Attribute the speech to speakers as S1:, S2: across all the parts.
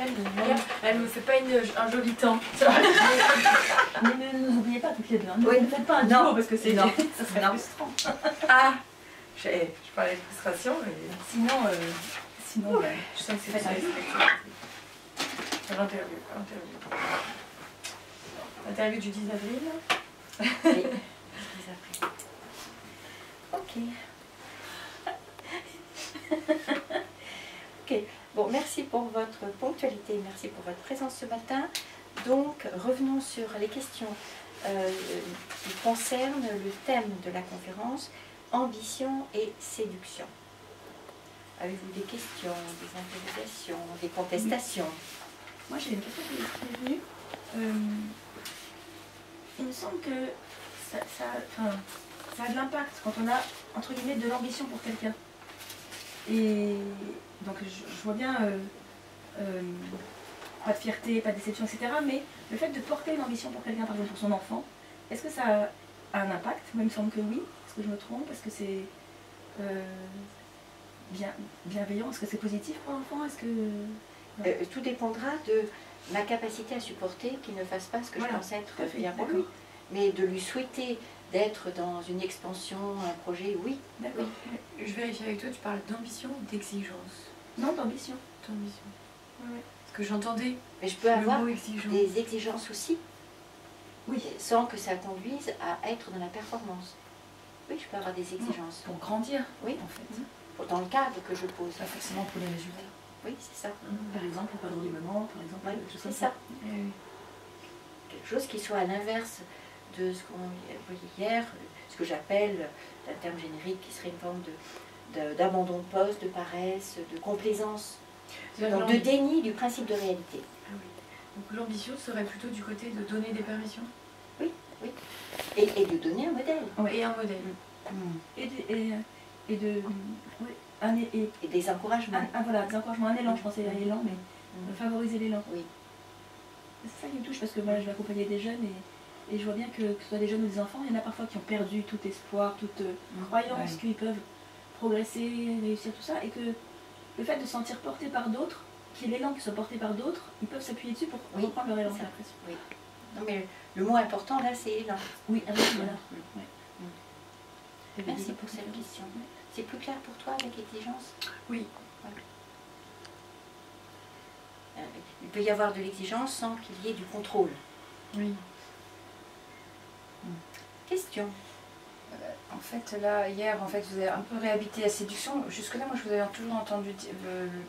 S1: après, elle me fait pas un joli temps.
S2: Mais ne nous oubliez pas toutes les deux. Ne faites pas un
S1: duo
S2: duo parce que c'est ça serait frustrant.
S1: Ah, je parlais de frustration, mais
S2: sinon,
S1: je sens que c'est l'interview du 10 avril.
S2: Oui. Ok. Ok. Bon, merci pour votre ponctualité, merci pour votre présence ce matin. Donc, revenons sur les questions qui concernent le thème de la conférence, ambition et séduction. Avez-vous des questions, des interrogations, des contestations?
S3: Moi, j'ai une question qui est venue. Il me semble que ça a de l'impact quand on a, entre guillemets, de l'ambition pour quelqu'un. Et donc, je vois bien, pas de fierté, pas de déception, etc. Mais le fait de porter une ambition pour quelqu'un, par exemple pour son enfant, est-ce que ça a un impact? Moi, il me semble que oui. Est-ce que je me trompe? Est-ce que c'est bienveillant? Est-ce que c'est positif pour l'enfant? Est-ce que...
S2: Tout dépendra de ma capacité à supporter qu'il ne fasse pas ce que je pense être bien pour lui. Mais de lui souhaiter d'être dans une expansion, un projet, oui.
S3: D'accord.
S1: Oui. Je vérifie avec toi, tu parles d'ambition ou d'exigence?
S3: Non, d'ambition.
S1: D'ambition. Ouais. Parce que j'entendais.
S2: Mais je peux avoir des exigences aussi. Oui. Sans que ça conduise à être dans la performance. Oui, je peux avoir des exigences.
S3: Pour grandir,
S2: oui, en fait. Dans le cadre que je pose.
S3: Pas forcément pour les résultats.
S2: Oui, c'est ça.
S3: Par exemple, pas de maman, par exemple.
S2: Oui, c'est ça. Quelque chose qui soit à l'inverse de ce qu'on voyait hier, ce que j'appelle, un terme générique qui serait une forme d'abandon de poste, de paresse, de complaisance, donc de déni du principe de réalité.
S1: Ah oui. Donc l'ambition serait plutôt du côté de donner des permissions?
S2: Oui, oui. Et de donner un modèle.
S1: Oui. Et un modèle.
S3: Et
S2: des encouragements.
S3: Voilà, des encouragements, un élan, je pensais à l'élan, mais favoriser l'élan.
S2: Oui.
S3: C'est ça qui me touche parce que voilà, je vais accompagner des jeunes et je vois bien que ce soit des jeunes ou des enfants, il y en a parfois qui ont perdu tout espoir, toute croyance qu'ils peuvent progresser, réussir, tout ça, et que le fait de se sentir porté par d'autres, qu'il y ait l'élan qui soit porté par d'autres, ils peuvent s'appuyer dessus pour reprendre leur élan, j'ai l'impression.
S2: Oui. Non mais le mot important là, c'est élan.
S3: Oui, voilà.
S2: Merci pour cette question. C'est plus clair pour toi avec exigence?
S1: Oui.
S2: Il peut y avoir de l'exigence sans qu'il y ait du contrôle.
S1: Oui.
S2: Question.
S4: En fait, là, hier, en fait, vous avez un peu réhabilité la séduction. Jusque-là, moi, je vous avais toujours entendu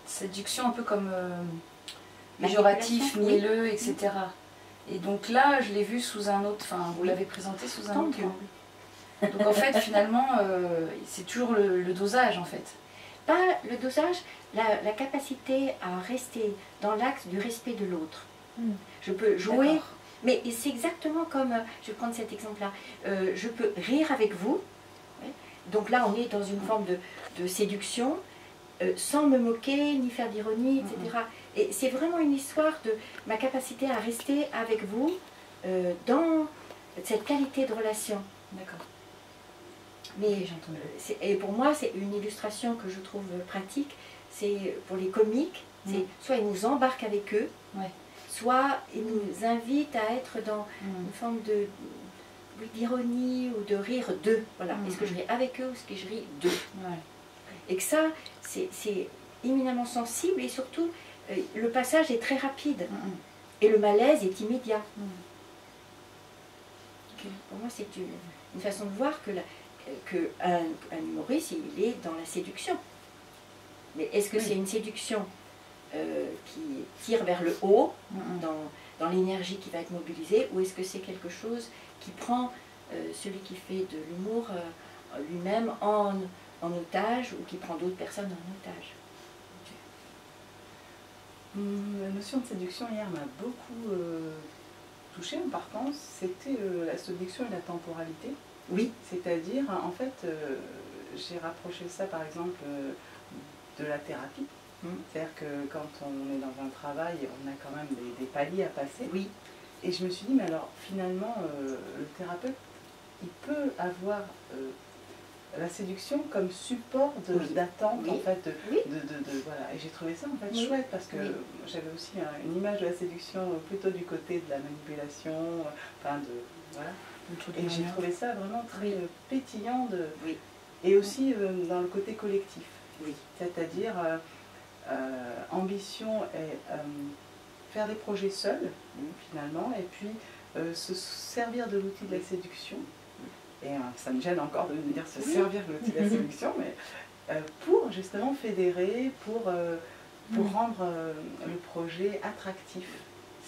S4: séduction un peu comme péjoratif, mielleux, etc. Et donc là, je l'ai vu sous un autre, enfin, vous l'avez présenté sous un autre angle. Donc en fait, finalement, c'est toujours le dosage, en fait.
S2: Pas le dosage, la capacité à rester dans l'axe du respect de l'autre. Je peux jouer, mais c'est exactement comme, je vais prendre cet exemple-là, je peux rire avec vous, donc là on est dans une forme de séduction, sans me moquer, ni faire d'ironie, etc. Et c'est vraiment une histoire de ma capacité à rester avec vous dans cette qualité de relation.
S4: D'accord.
S2: Mais et pour moi, c'est une illustration que je trouve pratique. C'est pour les comiques, c'est soit ils nous embarquent avec eux, soit ils nous invitent à être dans une forme d'ironie ou de rire d'eux. Voilà. Est-ce que je ris avec eux ou est-ce que je ris d'eux? Et que ça, c'est éminemment sensible et surtout, le passage est très rapide. Et le malaise est immédiat. Pour moi, c'est une façon de voir qu'un humoriste, il est dans la séduction. Mais est-ce que c'est une séduction qui tire vers le haut, dans l'énergie qui va être mobilisée, ou est-ce que c'est quelque chose qui prend celui qui fait de l'humour lui-même en otage, ou qui prend d'autres personnes en otage?
S5: La notion de séduction hier m'a beaucoup touchée, par contre, c'était la séduction et la temporalité.
S2: Oui.
S5: C'est-à-dire, en fait, j'ai rapproché ça par exemple de la thérapie. C'est-à-dire que quand on est dans un travail, on a quand même des paliers à passer.
S2: Oui.
S5: Et je me suis dit, mais alors finalement, le thérapeute, il peut avoir la séduction comme support d'attente,
S2: Oui.
S5: en fait,
S2: Oui.
S5: voilà. Et j'ai trouvé ça en fait
S2: Oui.
S5: chouette parce que
S2: Oui.
S5: j'avais aussi une image de la séduction plutôt du côté de la manipulation, enfin de voilà. Et j'ai trouvé ça vraiment très pétillant
S2: Oui.
S5: et aussi dans le côté collectif.
S2: Oui.
S5: C'est-à-dire ambition et faire des projets seuls finalement et puis se servir de l'outil de la séduction. Et ça me gêne encore de me dire se servir de l'outil de la séduction, mais pour justement fédérer, pour rendre le projet attractif.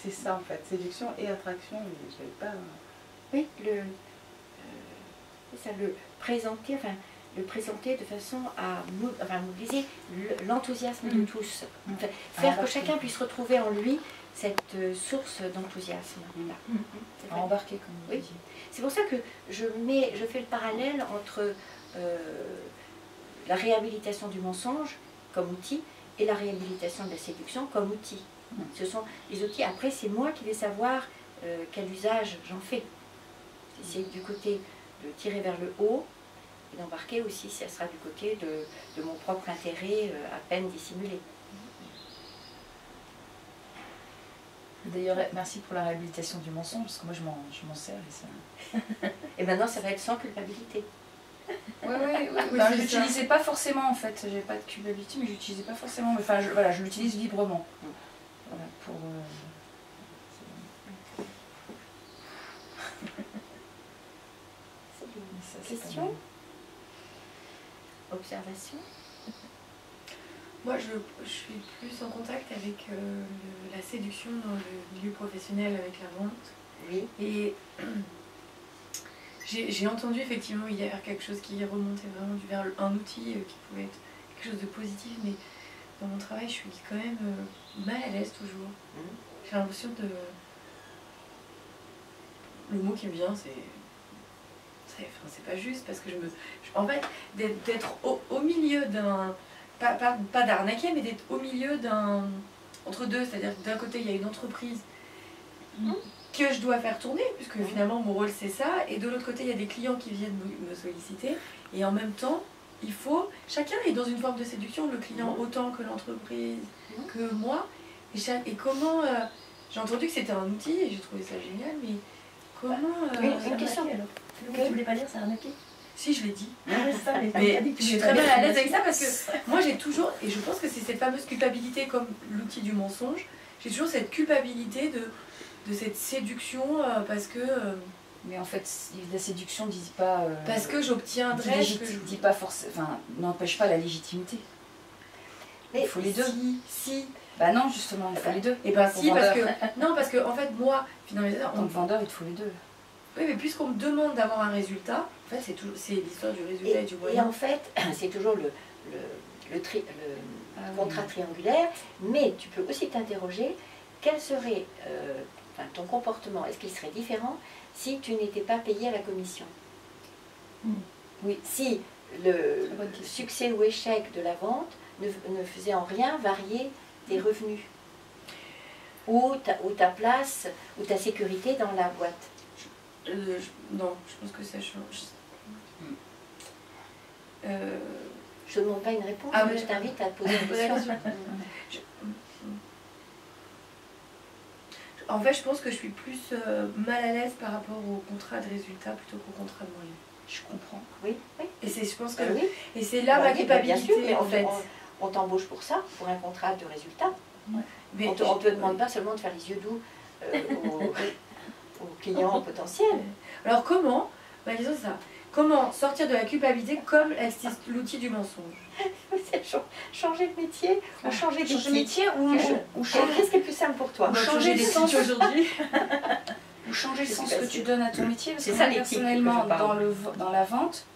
S5: C'est ça en fait, séduction et attraction, mais je n'avais pas...
S2: Oui, c'est ça, le présenter de façon à mobiliser l'enthousiasme de tous. Enfin, faire que chacun puisse retrouver en lui cette source d'enthousiasme.
S4: À embarquer, comme vous dites.
S2: C'est pour ça que je fais le parallèle entre la réhabilitation du mensonge comme outil et la réhabilitation de la séduction comme outil. Ce sont les outils. Après, c'est moi qui vais savoir quel usage j'en fais. Si c'est du côté de tirer vers le haut, et d'embarquer aussi, ça sera du côté de mon propre intérêt à peine dissimulé.
S4: D'ailleurs, merci pour la réhabilitation du mensonge, parce que moi je m'en sers. Et, ça...
S2: et maintenant, ça va être sans culpabilité.
S4: Oui, ben, je l'utilisais pas forcément en fait, j'avais pas de culpabilité, mais je l'utilisais pas forcément. Enfin, voilà, je l'utilise librement. Voilà, pour.
S2: Question? Observation?
S1: Moi, je suis plus en contact avec la séduction dans le milieu professionnel avec la vente.
S2: Oui.
S1: Et j'ai entendu effectivement hier quelque chose qui remontait vraiment vers un outil qui pouvait être quelque chose de positif, mais dans mon travail, je suis quand même mal à l'aise toujours. J'ai l'impression de... Le mot qui me vient, c'est pas juste, parce que en fait, d'être au milieu d'un... Pas d'arnaquer, mais d'être au milieu d'un... Entre deux, c'est-à-dire que d'un côté, il y a une entreprise que je dois faire tourner, puisque finalement, mon rôle, c'est ça, et de l'autre côté, il y a des clients qui viennent me solliciter, et en même temps, il faut... Chacun est dans une forme de séduction, le client autant que l'entreprise, que moi, et comment... j'ai entendu que c'était un outil, et j'ai trouvé ça génial, mais comment...
S2: une question.
S3: Alors. Tu ne voulais pas dire ça arnaqué?
S1: Si, je l'ai dit.
S3: Mais
S1: je suis très mal à l'aise avec ça parce que moi j'ai toujours, et je pense que c'est cette fameuse culpabilité comme l'outil du mensonge, j'ai toujours cette culpabilité de cette séduction parce que...
S4: mais en fait, la séduction ne dit pas...
S1: parce que j'obtiendrai...
S4: dit pas forcément... Enfin, n'empêche pas la légitimité.
S2: Mais
S4: il faut les deux.
S1: Si.
S4: Bah non, justement, il faut les deux.
S1: Et ben si, parce que... Non, parce que en fait, moi, finalement...
S4: En tant que vendeur, il te faut les deux.
S1: Oui, mais puisqu'on me demande d'avoir un résultat, en fait, c'est l'histoire du résultat et du moyen.
S2: Et en fait, c'est toujours le contrat triangulaire, mais tu peux aussi t'interroger quel serait ton comportement, est-ce qu'il serait différent si tu n'étais pas payé à la commission? Oui, si le succès ou échec de la vente ne faisait en rien varier tes revenus, ou ta place, ou ta sécurité dans la boîte.
S1: Non, je pense que ça change.
S2: Je ne te demande pas une réponse, mais je t'invite à te poser une question.
S1: En fait, je pense que je suis plus mal à l'aise par rapport au contrat de résultat plutôt qu'au contrat de moyen.
S4: Je comprends.
S2: Oui.
S1: Et je pense que
S2: oui.
S1: Et c'est là ma culpabilité,
S2: bien sûr, mais
S1: en fait.
S2: On t'embauche pour ça, pour un contrat de résultat.
S1: Mais
S2: on ne te demande pas seulement de faire les yeux doux aux clients potentiels.
S1: Alors comment, ma question c'est ça, comment sortir de la culpabilité comme l'outil du mensonge?
S2: C'est changer de métier ou changer
S4: de métier ou changer...
S2: Qu'est-ce qui est plus simple pour toi?
S4: Changer le sens aujourd'hui. Ou changer le sens que tu donnes à ton métier. Parce que moi, personnellement, dans la vente,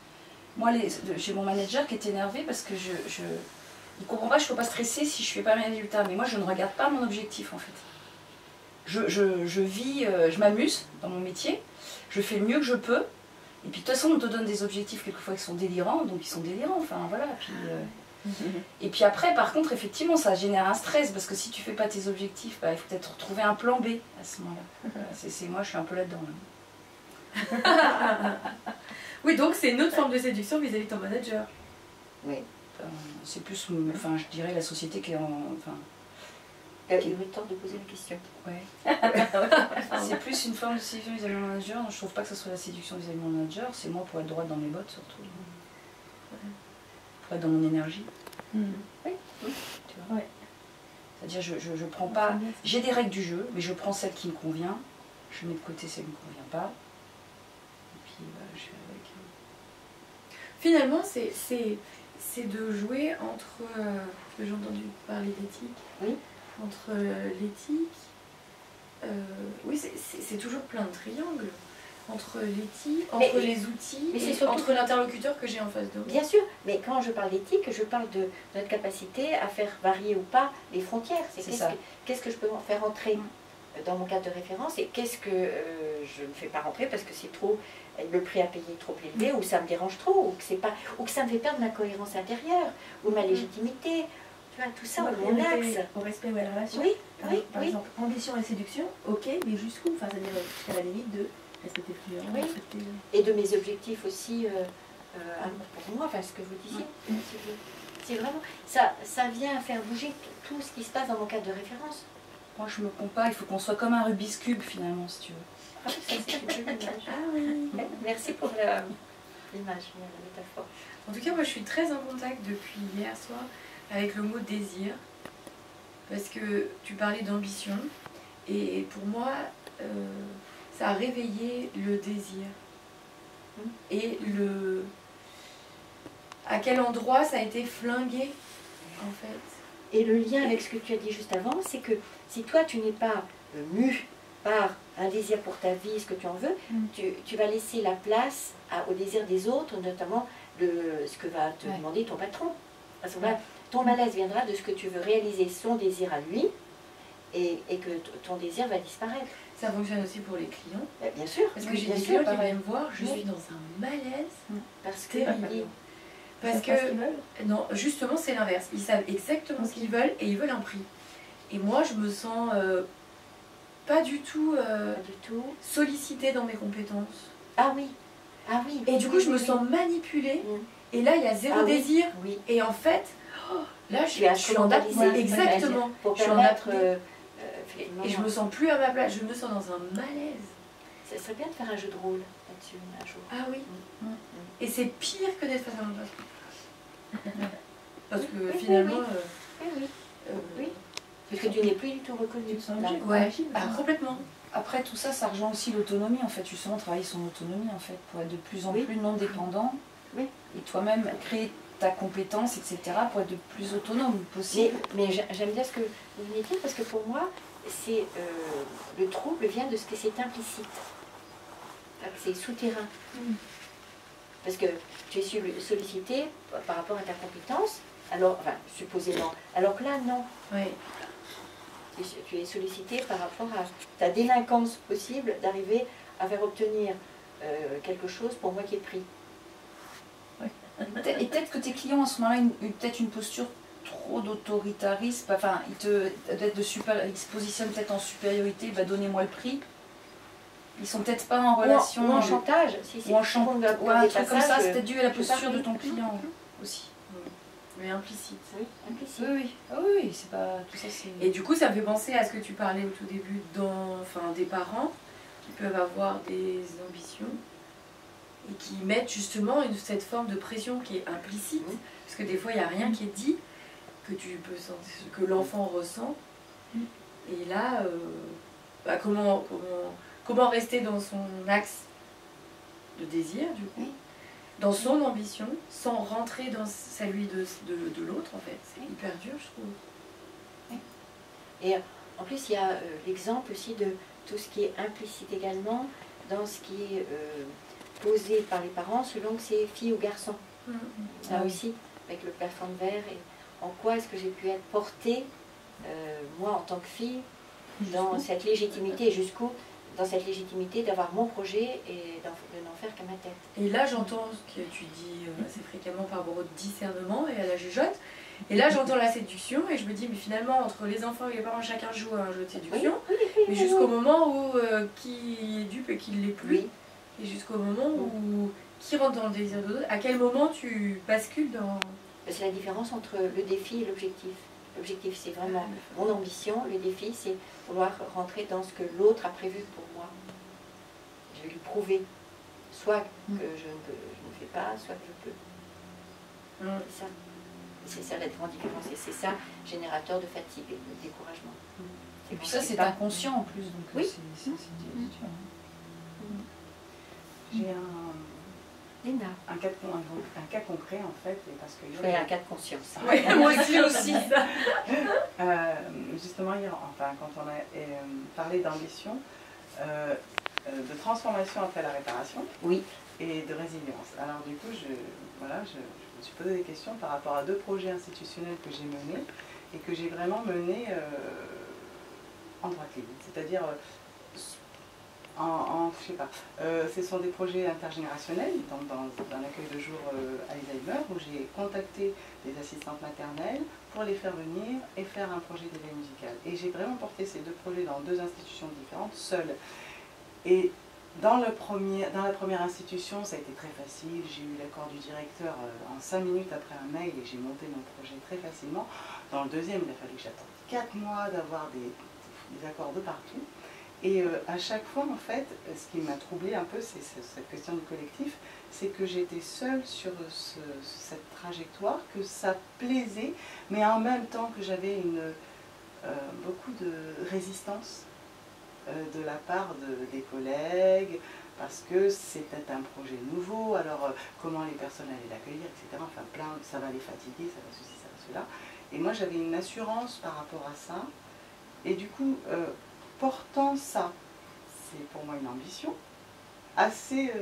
S4: moi j'ai mon manager qui est énervé parce que il ne comprend pas, je ne peux pas stresser si je ne fais pas mes résultats. Mais moi, je ne regarde pas mon objectif en fait. Je vis, je m'amuse dans mon métier, je fais le mieux que je peux. Et puis de toute façon, on te donne des objectifs quelquefois qui sont délirants, donc ils sont délirants. Enfin voilà. Et puis après, par contre, effectivement, ça génère un stress parce que si tu ne fais pas tes objectifs, il faut peut-être trouver un plan B à ce moment-là. Moi, je suis un peu là-dedans. Là.
S1: Oui, donc c'est une autre forme de séduction vis-à-vis de ton manager.
S2: Oui.
S4: C'est plus, enfin, je dirais la société qui est en... Enfin,
S2: Il aurait le temps de poser la question.
S4: ouais. C'est plus une forme de séduction vis-à-vis de mon manager. Je trouve pas que ce soit la séduction vis-à-vis de mon manager. C'est moi pour être droite dans mes bottes surtout. Pour être dans mon énergie.
S3: Oui.
S4: Tu vois.
S3: Ouais.
S4: C'est-à-dire je prends pas... J'ai des règles du jeu, mais je prends celle qui me convient. Je mets de côté celle qui ne me convient pas. Et puis je fais avec.
S1: Finalement, c'est de jouer entre... parce que j'ai entendu parler d'éthique.
S2: Oui.
S1: Entre l'éthique... oui, c'est toujours plein de triangles. Entre l'éthique, entre les outils,
S2: mais
S1: et
S2: surtout
S1: entre l'interlocuteur que j'ai en face de moi.
S2: Bien sûr, mais quand je parle d'éthique, je parle de notre capacité à faire varier ou pas les frontières. Qu'est-ce que je peux faire entrer dans mon cadre de référence et qu'est-ce que je ne fais pas rentrer parce que c'est trop, le prix à payer est trop élevé ou ça me dérange trop ou que ça me fait perdre ma cohérence intérieure ou ma légitimité. Tu vois, tout ça, mon axe.
S3: Au respect ou à la relation.
S2: Oui, oui,
S3: Par
S2: oui.
S3: exemple, ambition et séduction, ok, mais jusqu'où? Enfin, c'est-à-dire jusqu'à la limite de respecter le client,
S2: Oui.
S3: respecter...
S2: Et de mes objectifs aussi pour moi, enfin ce que vous disiez. C'est vraiment, ça vient faire bouger tout ce qui se passe dans mon cadre de référence.
S4: Moi je me compare, il faut qu'on soit comme un Rubik's Cube finalement si tu veux.
S2: Ah, ça, c'est une belle image.
S1: Ah oui.
S2: Merci pour l'image, la métaphore.
S1: En tout cas, moi je suis très en contact depuis hier soir avec le mot désir. Parce que tu parlais d'ambition. Et pour moi, ça a réveillé le désir. Et à quel endroit ça a été flingué, en fait.
S2: Et le lien avec ce que tu as dit juste avant, c'est que si toi tu n'es pas mu par un désir pour ta vie, ce que tu en veux, tu vas laisser la place au désir des autres, notamment ce que va te demander ton patron. À ce moment-là, ton malaise viendra de ce que tu veux réaliser son désir à lui et que ton désir va disparaître.
S1: Ça fonctionne aussi pour les clients.
S2: Bien sûr.
S1: Parce que j'ai des clients qui viennent me voir, je suis dans un malaise
S2: Parce que
S1: terrible. Parce que, non, justement, c'est l'inverse. Ils savent exactement ce qu'ils veulent et ils veulent un prix. Et moi, je me sens pas du tout sollicitée dans mes compétences.
S2: Ah oui. Ah oui.
S1: Et du coup, je me sens manipulée. Et là, il y a zéro désir.
S2: Oui.
S1: Et en fait, là, je suis en
S2: apnée.
S1: Exactement.
S2: Pour
S1: je suis en
S2: permettre...
S1: apnée. Et je me sens plus à ma place. Je me sens dans un malaise.
S2: Ça serait bien de faire un jeu de rôle là-dessus un jour.
S1: Ah oui. Et c'est pire que d'être face à mon patron. Parce que finalement...
S2: oui. Parce que tu n'es plus du tout reconnu.
S1: Ouais, complètement.
S4: Après tout ça, ça rejoint aussi l'autonomie en fait. Justement, travailler son autonomie en fait, pour être de plus en plus non dépendant.
S2: Oui.
S4: Et toi-même créer ta compétence, etc. pour être de plus autonome possible.
S2: Mais j'aime bien ce que vous venez de dire parce que pour moi, c'est le trouble vient de ce que c'est implicite. C'est souterrain. Parce que tu es sollicité par rapport à ta compétence, alors, enfin, supposément. Alors que là, non.
S1: Oui.
S2: Tu es sollicité par rapport à ta délinquance possible d'arriver à faire obtenir quelque chose pour moitié de prix.
S4: Et peut-être que tes clients, à ce moment-là, ont peut-être une posture trop d'autoritarisme. Enfin, ils se positionnent peut-être en supériorité, donnez-moi le prix. Ils sont peut-être pas en relation...
S2: Ou en chantage.
S4: Ou en chantage. Ouais, un truc comme ça, c'est peut-être dû à la posture de ton client aussi.
S1: Mais implicite.
S2: Oui, implicite.
S4: Oui, oui, c'est pas... Tout ça, c'est...
S1: Et du coup, ça me fait penser à ce que tu parlais au tout début des parents qui peuvent avoir des ambitions et qui mettent justement cette forme de pression qui est implicite, parce que des fois, il n'y a rien qui est dit, que tu peux sentir, que l'enfant ressent. Et là, comment rester dans son axe de désir, du coup, dans son ambition, sans rentrer dans celui de l'autre, en fait. C'est hyper dur, je trouve.
S2: Et en plus, il y a l'exemple aussi de tout ce qui est implicite également dans ce qui est posé par les parents selon que c'est fille ou garçon. Là aussi, avec le plafond de verre, et en quoi est-ce que j'ai pu être portée, moi en tant que fille, dans cette légitimité, jusqu'où dans cette légitimité d'avoir mon projet et de n'en faire qu'à ma tête.
S1: Et là, j'entends ce que tu dis assez fréquemment par rapport au discernement et à la jugeote. Et là, j'entends la séduction et je me dis, mais finalement, entre les enfants et les parents, chacun joue à un jeu de séduction. Mais jusqu'au moment où qui est dupe et qui ne l'est plus. Et jusqu'au moment où qui rentre dans le désir de l'autre? À quel moment tu bascules dans...
S2: C'est la différence entre le défi et l'objectif. L'objectif, c'est vraiment mon ambition. Le défi, c'est vouloir rentrer dans ce que l'autre a prévu pour moi. Je vais lui prouver, soit que je ne fais pas, soit que je peux. C'est ça. C'est ça la grande différence. Et c'est ça, générateur de fatigue et de découragement.
S4: Et puis ça, c'est inconscient en plus. Donc
S2: oui.
S4: C'est dur.
S5: J'ai
S2: Léna.
S5: un cas concret en fait, et parce que
S2: Je fais un cas de conscience.
S1: Ouais, moi aussi ça.
S5: Justement hier, enfin quand on a parlé d'ambition, de transformation après la réparation,
S2: oui,
S5: et de résilience. Alors du coup, je me suis posé des questions par rapport à 2 projets institutionnels que j'ai menés et que j'ai vraiment menés en droite ligne, c'est-à-dire je sais pas, ce sont des projets intergénérationnels dans un accueil de jour Alzheimer où j'ai contacté des assistantes maternelles pour les faire venir et faire un projet d'éveil musical. Et j'ai vraiment porté ces 2 projets dans 2 institutions différentes, seule. Et dans la première institution, ça a été très facile. J'ai eu l'accord du directeur en 5 minutes après un mail et j'ai monté mon projet très facilement. Dans le deuxième, il a fallu que j'attende 4 mois d'avoir des accords de partout. Et à chaque fois, en fait, ce qui m'a troublée un peu, c'est cette question du collectif, c'est que j'étais seule sur cette trajectoire, que ça plaisait, mais en même temps que j'avais beaucoup de résistance de la part des collègues, parce que c'était un projet nouveau, alors comment les personnes allaient l'accueillir, etc. Enfin, ça va les fatiguer, ça va ceci, ça va cela. Et moi, j'avais une assurance par rapport à ça, et du coup, portant ça, c'est pour moi une ambition assez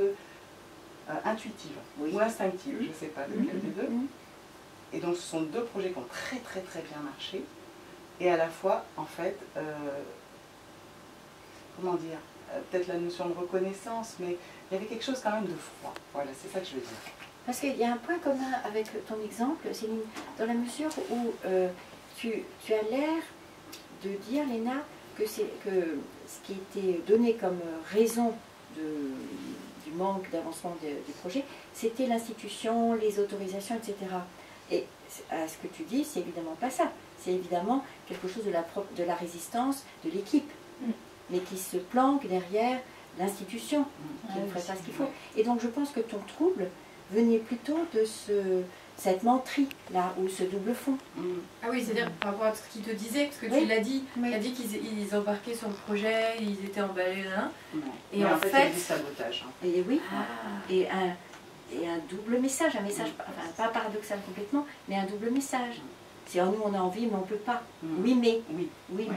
S5: intuitive ou instinctive, je ne sais pas lequel des deux. Et donc ce sont 2 projets qui ont très très très bien marché. Et à la fois, en fait, comment dire, peut-être la notion de reconnaissance, mais il y avait quelque chose quand même de froid. Voilà, c'est ça que je veux dire.
S2: Parce qu'il y a un point commun avec ton exemple, Céline, dans la mesure où tu as l'air de dire, Léna, que ce qui était donné comme raison du manque d'avancement du projet, c'était l'institution, les autorisations, etc. Et à ce que tu dis, c'est évidemment pas ça. C'est évidemment quelque chose de la résistance de l'équipe, mais qui se planque derrière l'institution, qui ne ferait pas ce qu'il faut. Et donc je pense que ton trouble venait plutôt de cette menterie là, ou ce double fond.
S1: Ah oui, c'est-à-dire par rapport à ce qu'il te disait, parce que tu l'as dit, tu as dit qu'ils embarquaient sur le projet, ils étaient emballés, là.
S5: Et en fait, il y a du sabotage.
S2: Et oui, et un double message, un message, enfin, pas paradoxal complètement, mais un double message. C'est nous on a envie, mais on ne peut pas. Oui, mais. Oui, mais.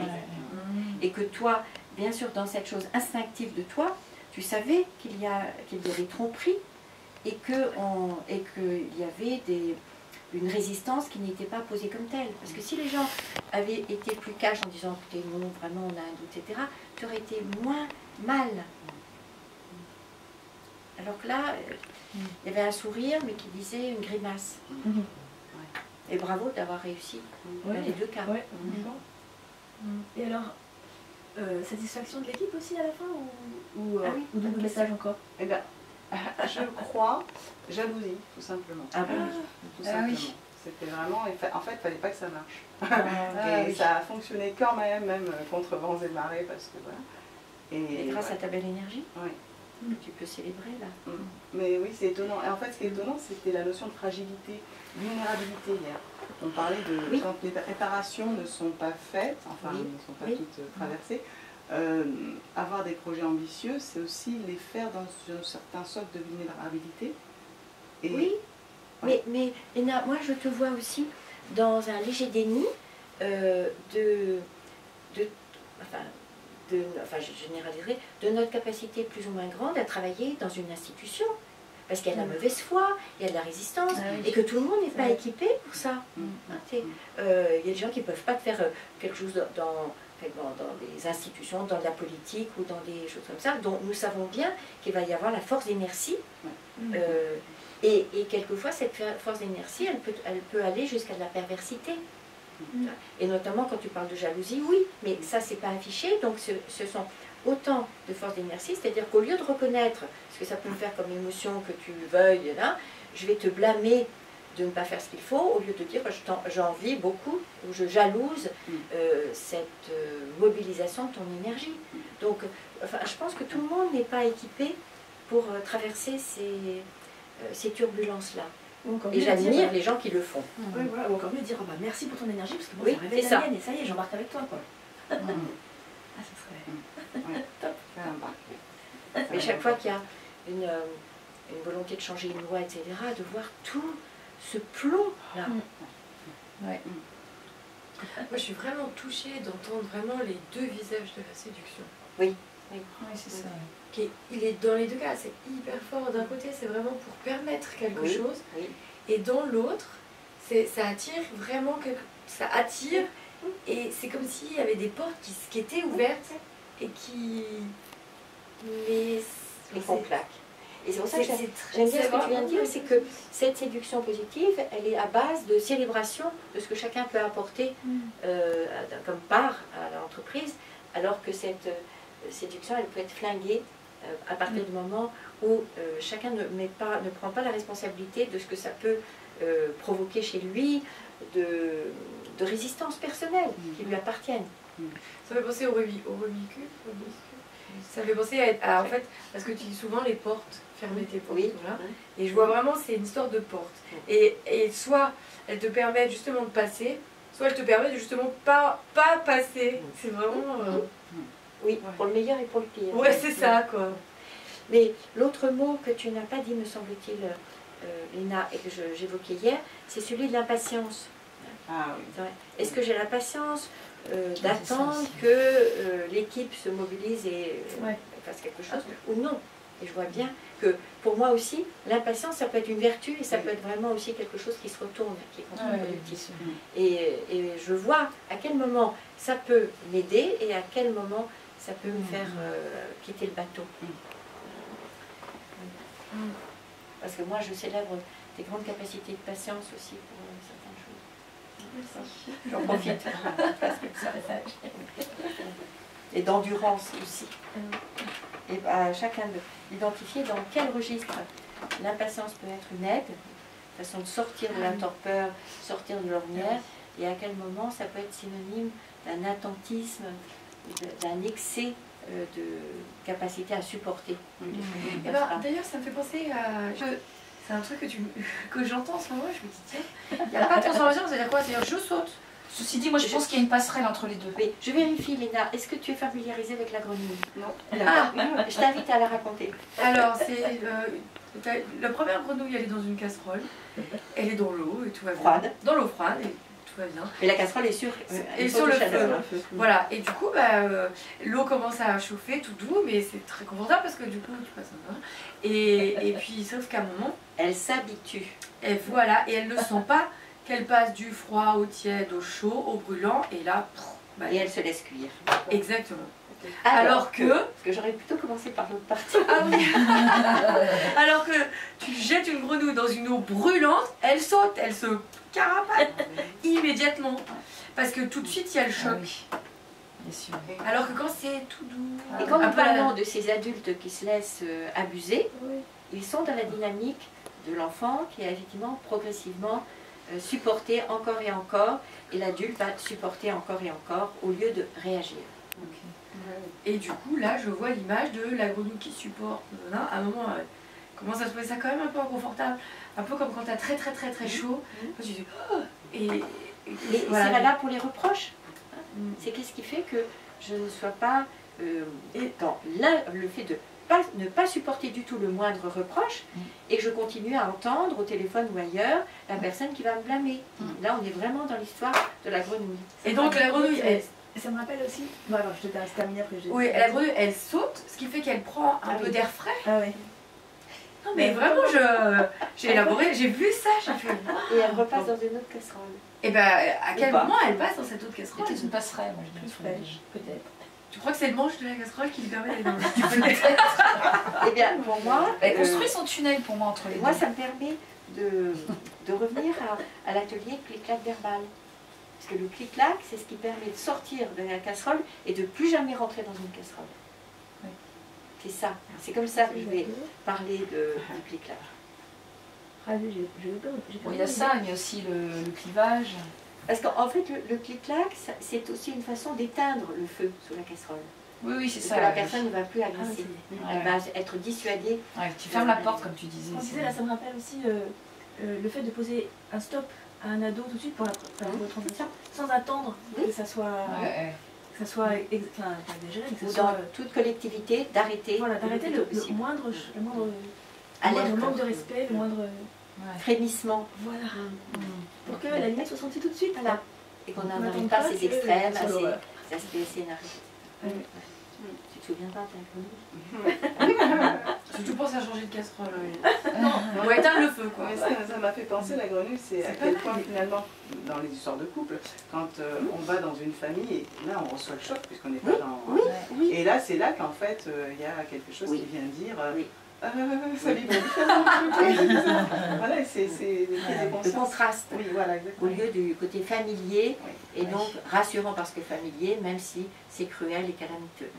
S2: Et que toi, bien sûr, dans cette chose instinctive de toi, tu savais qu'il y avait tromperie, et qu'il y avait une résistance qui n'était pas posée comme telle. Parce que si les gens avaient été plus cash en disant « écoutez, non, vraiment, on a un doute, etc. », tu aurais été moins mal. Alors que là, il y avait un sourire, mais qui disait une grimace. Et bravo d'avoir réussi dans les 2 cas.
S3: Et alors, satisfaction de l'équipe aussi à la fin, ou double message encore?
S5: Eh bien, je crois, jalousie, tout simplement.
S2: Ah bon?
S5: Tout simplement. Oui. C'était vraiment, en fait, il ne fallait pas que ça marche. Et ça a fonctionné quand même contre vents et marées, parce que voilà.
S2: Et grâce à ta belle énergie,
S5: oui.
S2: Tu peux célébrer là.
S5: Mais oui, c'est étonnant. Et en fait, ce qui est étonnant, c'était la notion de fragilité, vulnérabilité hier. On parlait de quand les réparations ne sont pas faites, enfin, ne sont pas toutes traversées. Avoir des projets ambitieux, c'est aussi les faire dans un certain socle de vulnérabilité. Et
S2: oui, mais Léna, moi je te vois aussi dans un léger déni je généraliserai, de notre capacité plus ou moins grande à travailler dans une institution. Parce qu'il y a de la mauvaise foi, il y a de la résistance, et que tout le monde n'est pas équipé pour ça. Il y a des gens qui ne peuvent pas faire quelque chose dans des institutions, dans la politique ou dans des choses comme ça, dont nous savons bien qu'il va y avoir la force d'inertie. Et quelquefois, cette force d'inertie, elle peut aller jusqu'à de la perversité. Et notamment quand tu parles de jalousie, oui, mais ça, c'est pas affiché, donc ce sont autant de force d'inertie, c'est-à-dire qu'au lieu de reconnaître ce que ça peut me faire comme émotion, que tu veuilles, là, je vais te blâmer de ne pas faire ce qu'il faut, au lieu de dire j'envie beaucoup, ou je jalouse cette mobilisation de ton énergie. Donc, enfin, je pense que tout le monde n'est pas équipé pour traverser ces turbulences-là. Et j'admire les gens qui le font.
S3: Ouais, voilà. Ou encore mieux dire bah, merci pour ton énergie, parce que moi,
S2: Oui,
S3: ça réveille
S2: c'est
S3: la
S2: ça.
S3: mienne, et ça y est, j'embarque avec toi. Quoi. Ah, ça serait top.
S2: Mais chaque fois qu'il y a une volonté de changer une loi, etc., de voir tout ce plomb-là.
S1: Ouais. Moi, je suis vraiment touchée d'entendre vraiment les deux visages de la séduction.
S2: Oui.
S4: Oui, c'est ça.
S1: Il est dans les deux cas, c'est hyper fort. D'un côté, c'est vraiment pour permettre quelque chose,
S2: Oui.
S1: et dans l'autre, ça attire vraiment ça attire, et c'est comme s'il y avait des portes qui étaient ouvertes et qui. Mais
S2: Et qu'on claque. Et c'est pour ça que
S1: c'est
S2: j'aime bien ce que tu viens de dire,
S1: vraiment-
S2: c'est que cette séduction positive, elle est à base de célébration de ce que chacun peut apporter comme part à l'entreprise, alors que cette séduction, elle peut être flinguée à partir du moment où chacun ne prend pas la responsabilité de ce que ça peut provoquer chez lui, de résistance personnelle qui lui appartiennent.
S1: Ça fait penser au rubicule. Ça fait penser en fait, parce que tu dis souvent les portes, fermer tes portes,
S2: Oui.
S1: voilà. Et je vois vraiment, c'est une histoire de porte. Et soit elle te permet justement de passer, soit elle te permet de justement pas passer. C'est vraiment...
S2: Oui, pour le meilleur et pour le pire.
S1: Ouais, c'est ça, quoi.
S2: Mais l'autre mot que tu n'as pas dit, me semble-t-il, Léna, et que j'évoquais hier, c'est celui de l'impatience.
S5: Ah oui.
S2: C'est vrai. Est-ce que j'ai la patience d'attendre que l'équipe se mobilise et fasse quelque chose, ou non? Et je vois bien que pour moi aussi, l'impatience, ça peut être une vertu et ça peut être vraiment aussi quelque chose qui se retourne, qui est contre-productif. Et je vois à quel moment ça peut m'aider et à quel moment ça peut me faire quitter le bateau. Parce que moi, je célèbre tes grandes capacités de patience aussi pour certaines choses. J'en profite. Et d'endurance aussi. Et à chacun d'identifier dans quel registre l'impatience peut être une aide, une façon de sortir de la torpeur, sortir de l'ornière, et à quel moment ça peut être synonyme d'un attentisme, d'un excès de capacité à supporter.
S1: Et d'ailleurs, ça me fait penser à... C'est un truc que j'entends en ce moment, je me dis, tiens, il n'y a pas de transformation, c'est-à-dire quoi? C'est-à-dire je saute.
S4: Ceci dit, moi je pense qu'il y a une passerelle entre les deux.
S2: Mais je vérifie, Léna, est-ce que tu es familiarisée avec la grenouille?
S5: Non.
S2: Je t'invite à la raconter.
S1: Alors, c'est... la première grenouille, elle est dans une casserole, elle est dans l'eau et tout va bien.
S2: Froide.
S1: Dans l'eau froide et tout va bien.
S2: Et la casserole est sur,
S1: le feu. Voilà, et du coup, l'eau commence à chauffer tout doux, mais c'est très confortable parce que du coup, tu passes un bain. Et puis, sauf qu'à un moment,
S2: elle s'habitue.
S1: Et voilà, et elle ne sent pas qu'elle passe du froid au tiède, au chaud, au brûlant, et là,
S2: et elle se laisse cuire.
S1: Exactement.
S2: Alors que... Parce que j'aurais plutôt commencé par l'autre partie.
S1: Ah oui. Alors que tu jettes une grenouille dans une eau brûlante, elle saute, elle se carapate immédiatement. Parce que tout de suite, il y a le choc.
S4: Bien sûr.
S1: Alors que quand c'est tout doux...
S2: Et quand nous parlons de ces adultes qui se laissent abuser, ils sont dans la dynamique de l'enfant qui a effectivement progressivement supporté encore et encore, et l'adulte va supporter encore et encore au lieu de réagir.
S1: Et du coup, là, je vois l'image de la grenouille qui supporte. À un moment, commence à se trouver ça quand même un peu inconfortable. Un peu comme quand tu as très très très très chaud. Quand tu dis, oh, et
S2: voilà. C'est là pour les reproches. C'est qu'est-ce qui fait que je ne sois pas dans le fait de ne pas supporter du tout le moindre reproche et que je continue à entendre au téléphone ou ailleurs la personne qui va me blâmer. Là, on est vraiment dans l'histoire de la grenouille.
S1: Et donc la grenouille,
S3: ça me rappelle aussi... Bon, alors, je te termine après.
S1: Oui, la grenouille, elle saute, ce qui fait qu'elle prend un peu d'air frais.
S3: Ah oui.
S1: Non mais vraiment, j'ai élaboré, j'ai vu ça, j'ai fait...
S2: Et elle repasse dans une autre casserole.
S1: Et à quel moment elle passe dans cette autre casserole?
S4: Peut-être une passerelle, moi je dis.
S3: Plus fraîche, peut-être.
S1: Tu crois que c'est le manche de la casserole qui lui permet d'aller dans le...
S2: Eh bien, pour moi...
S4: Elle construit son tunnel pour moi entre les deux.
S2: Moi, ça me permet de revenir à l'atelier clic-clac verbal. Parce que le clic-clac, c'est ce qui permet de sortir de la casserole et de plus jamais rentrer dans une casserole. C'est ça. C'est comme ça que je vais parler du clic-clac.
S3: Ah oui, j'ai
S4: Bon, il y a ça, mais aussi le clivage.
S2: Parce qu'en fait, le clic-clac, c'est aussi une façon d'éteindre le feu sous la casserole.
S4: Oui, oui, c'est
S2: Parce
S4: ça.
S2: que la personne ne va plus agresser.
S4: Ah,
S2: Elle va être dissuadée.
S4: ouais, tu fermes la porte, comme tu disais.
S3: Quand tu disais, là, ça me rappelle aussi le fait de poser un stop à un ado tout de suite pour la transition, sans attendre que ça soit... Que ça soit pas exagéré, mais que
S2: Ou
S3: ça
S2: dans
S3: soit...
S2: toute collectivité, d'arrêter.
S3: Voilà, d'arrêter le moindre de respect, le moindre...
S2: frémissement.
S3: Voilà. Pour que la limite soit sentie tout de suite.
S2: Voilà. Et qu'on
S3: On
S2: n'arrive
S3: n'attend
S2: pas à
S3: pas
S2: ces
S3: que
S2: extrêmes,
S3: ça soit l'horreur.
S2: à ces scénarios.
S3: Ouais.
S2: Tu te souviens pas de la grenouille?
S1: Tu penses à changer de casserole. Non, on va éteindre le feu, quoi.
S5: Mais ça m'a fait penser, la grenouille, c'est à quel point finalement, dans les histoires de couple, quand on va dans une famille, et là on reçoit le choc puisqu'on n'est pas dans...
S2: Oui.
S5: Et là, c'est là qu'en fait, il y a quelque chose qui vient dire... ça vibre différemment. Voilà, c'est
S2: le contraste.
S5: Oui, voilà, exactement.
S2: Au lieu du côté familier, et donc rassurant parce que familier, même si c'est cruel et calamiteux.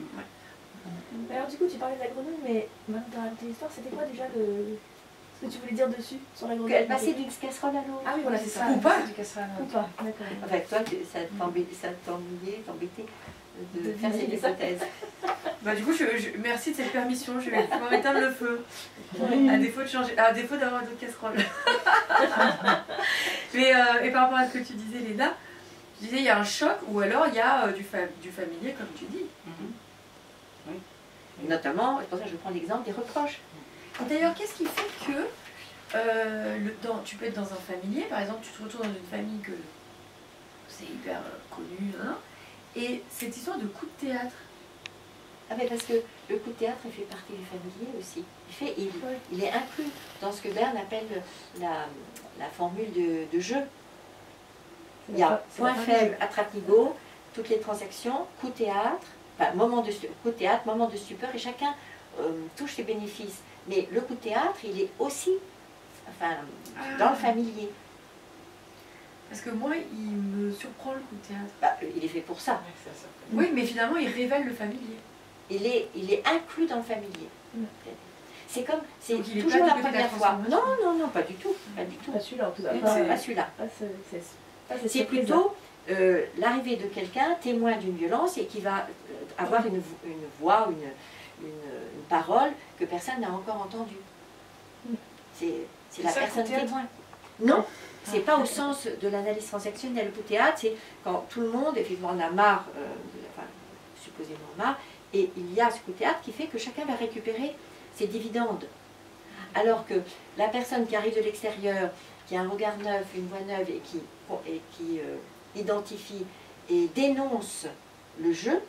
S3: Alors du coup, tu parlais de la grenouille, mais maintenant dans l'histoire, c'était quoi déjà ce que tu voulais dire dessus, sur la grenouille?
S2: Elle passait d'une casserole à l'autre.
S3: Ah oui, voilà, c'est ça.
S1: Ou pas.
S3: Ou pas, d'accord.
S2: Enfin, toi, ça t'embêtait de faire cette hypothèse.
S1: Bah du coup, merci de cette permission, je vais pouvoir éteindre le feu. À défaut de changer, à défaut d'avoir d'autres casseroles. Mais et par rapport à ce que tu disais, Léna, tu disais il y a un choc ou alors il y a du familier, comme tu dis.
S2: Notamment, c'est pour ça que je prends l'exemple des reproches.
S1: D'ailleurs, qu'est-ce qui fait que tu peux être dans un familier, par exemple, tu te retrouves dans une famille que c'est hyper connu, hein, et cette histoire de coup de théâtre.
S2: Ah mais parce que le coup de théâtre, il fait partie du familier aussi. Il est inclus dans ce que Berne appelle la formule de jeu. Il y a point faible, attrape-nigo, toutes les transactions, coup de théâtre, enfin, coup de théâtre, moment de stupeur, et chacun touche ses bénéfices. Mais le coup de théâtre, il est aussi dans le familier.
S1: Parce que moi, il me surprend le coup de théâtre.
S2: Bah, il est fait pour ça.
S1: Oui, mais finalement, il révèle le familier.
S2: Il est inclus dans le familier. C'est comme, c'est
S1: Donc, il est
S2: toujours
S1: pas
S2: la
S1: du côté de
S2: première
S1: la
S2: fois.
S1: transformation.
S2: Non, pas du tout. Pas du tout.
S3: Pas celui-là, en tout cas.
S2: Pas celui-là. C'est plutôt l'arrivée de quelqu'un témoin d'une violence et qui va avoir une voix, une parole que personne n'a encore entendue. C'est la personne témoin. Non, c'est pas au sens de l'analyse transactionnelle. Le coup de théâtre, c'est quand tout le monde, effectivement, en a marre, supposément marre, et il y a ce coup de théâtre qui fait que chacun va récupérer ses dividendes. Alors que la personne qui arrive de l'extérieur, qui a un regard neuf, une voix neuve, et qui identifie et dénonce le jeu,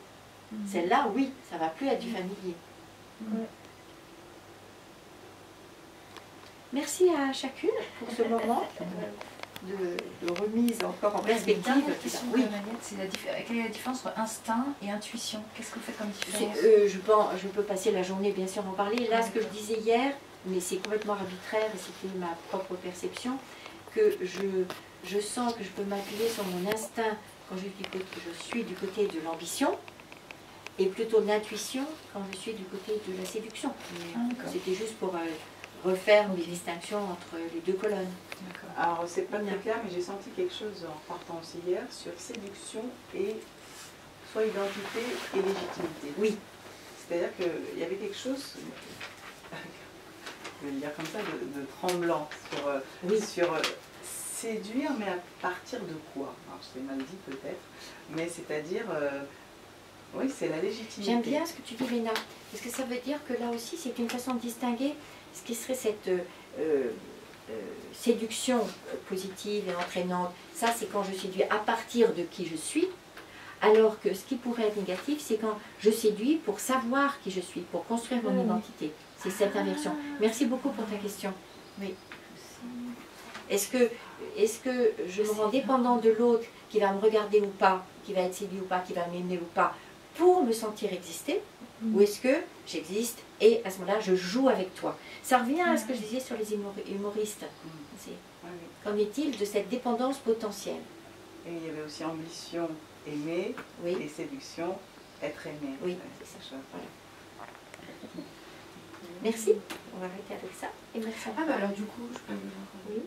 S2: celle-là, oui, ça va plus être du familier. Merci à chacune pour ce moment de remise encore en perspective.
S4: Oui, quelle est la différence entre instinct et intuition? Qu'est-ce que vous faites comme différence?
S2: Je peux passer la journée bien sûr à en parler. Là, ce que je disais hier, mais c'est complètement arbitraire et c'était ma propre perception, que je sens que je peux m'appuyer sur mon instinct quand je suis du côté de l'ambition, et plutôt de l'intuition quand je suis du côté de la séduction. C'était juste pour refaire mes distinctions entre les deux colonnes.
S5: Alors, c'est pas très clair, mais j'ai senti quelque chose en partant aussi hier sur séduction et soit identité et légitimité.
S2: Oui.
S5: C'est-à-dire qu'il y avait quelque chose, je vais le dire comme ça, de tremblant sur séduire, mais à partir de quoi? Alors, je l'ai mal dit peut-être, mais c'est-à-dire, oui, c'est la légitimité.
S2: J'aime bien ce que tu dis, Léna, parce que ça veut dire que là aussi, c'est une façon de distinguer ce qui serait cette séduction positive et entraînante. Ça, c'est quand je séduis à partir de qui je suis, alors que ce qui pourrait être négatif, c'est quand je séduis pour savoir qui je suis, pour construire mon identité. C'est cette inversion. Merci beaucoup pour ta question. Oui. Est-ce que je me rends dépendant de l'autre qui va me regarder ou pas, qui va être séduit ou pas, qui va m'aimer ou pas, pour me sentir exister, ou est-ce que j'existe et à ce moment-là je joue avec toi? Ça revient à ce que je disais sur les humoristes. Qu'en est-il de cette dépendance potentielle?
S5: Et il y avait aussi ambition, aimer, et séduction, être aimé.
S2: Oui, c'est ça. Voilà. Merci, on va arrêter avec ça. Et merci à
S1: Ah
S2: toi.
S1: bah alors du coup, je peux vous...
S2: Oui.